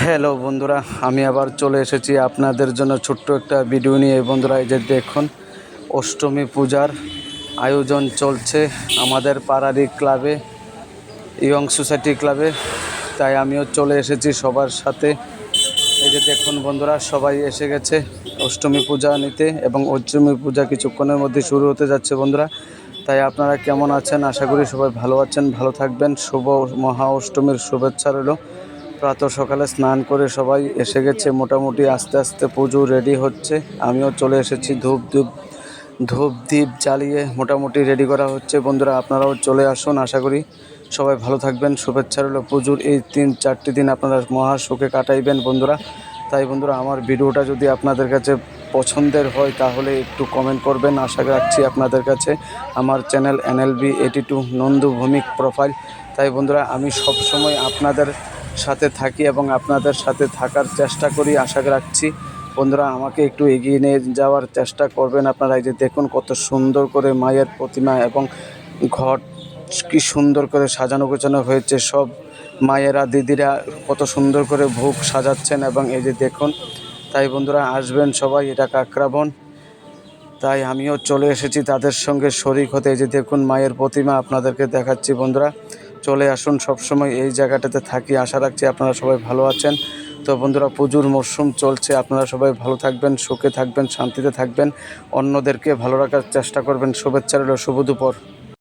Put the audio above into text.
Hello বন্ধুরা, আমি আবার চলে এসেছি আপনাদের জন্য ছোট্ট একটা ভিডিও নিয়ে। বন্ধুরা, এই যে দেখুন, অষ্টমী পূজার আয়োজন চলছে আমাদের পাড়ারই ক্লাবে, ইয়ং সোসাইটি ক্লাবে। তাই আমিও চলে এসেছি সবার সাথে। এই যে দেখুন বন্ধুরা, সবাই এসে গেছে অষ্টমী পূজা নিতে, এবং অষ্টমী পূজা কিছুক্ষণের মধ্যে শুরু হতে যাচ্ছে বন্ধুরা। তাই আপনারা কেমন আছেন? আশা করি সবাই ভালো আছেন, ভালো থাকবেন। শুভ মহা অষ্টমীর শুভেচ্ছা রইল। প্রাতঃ সকালে স্নান করে সবাই এসে গেছে, মোটামুটি আস্তে আস্তে পুজো রেডি হচ্ছে। আমিও চলে এসেছি, ধূপ দ্বীপ জ্বালিয়ে মোটামুটি রেডি করা হচ্ছে। বন্ধুরা, আপনারাও চলে আসুন। আশা করি সবাই ভালো থাকবেন, শুভেচ্ছা রইল। পুজোর এই 3-4টি দিন আপনারা মহা সুখে কাটাইবেন বন্ধুরা। তাই বন্ধুরা, আমার ভিডিওটা যদি আপনাদের কাছে পছন্দের হয় তাহলে একটু কমেন্ট করবেন, আশা রাখছি আপনাদের কাছে। আমার channel NLB82 Nandu Bhowmik profile. তাই বন্ধুরা, আমি সব সময় আপনাদের সাথে থাকি এবং আপনাদের সাথে থাকার চেষ্টা করি, আশা রাখছি। বন্ধুরা, আমাকে একটু এগিয়ে নিয়ে যাওয়ার চেষ্টা করবেন আপনারা। এই যে দেখুন, কত সুন্দর করে মায়ের প্রতিমা এবং ঘট কি সুন্দর করে সাজানো গোছানো হয়েছে। সব মায়েরা দিদিরা কত সুন্দর করে ভোগ সাজাচ্ছেন, এবং এই যে দেখুন। তাই বন্ধুরা, আসবেন সবাই, এটা কাকরাবন। তাই আমিও চলে এসেছি তাদের সঙ্গে শরিক হতে। এই যে দেখুন, মায়ের প্রতিমা আপনাদেরকে দেখাচ্ছি বন্ধুরা। চলে আসুন, সবসময় এই জায়গাটাতে থাকি, আশা রাখছি আপনারা সবাই ভালো আছেন। তো বন্ধুরা, পুজোর মরশুম চলছে, আপনারা সবাই ভালো থাকবেন, সুখে থাকবেন, শান্তিতে থাকবেন, অন্যদেরকে ভালো রাখার চেষ্টা করবেন। শুভেচ্ছা রইল, শুভ দুপুর।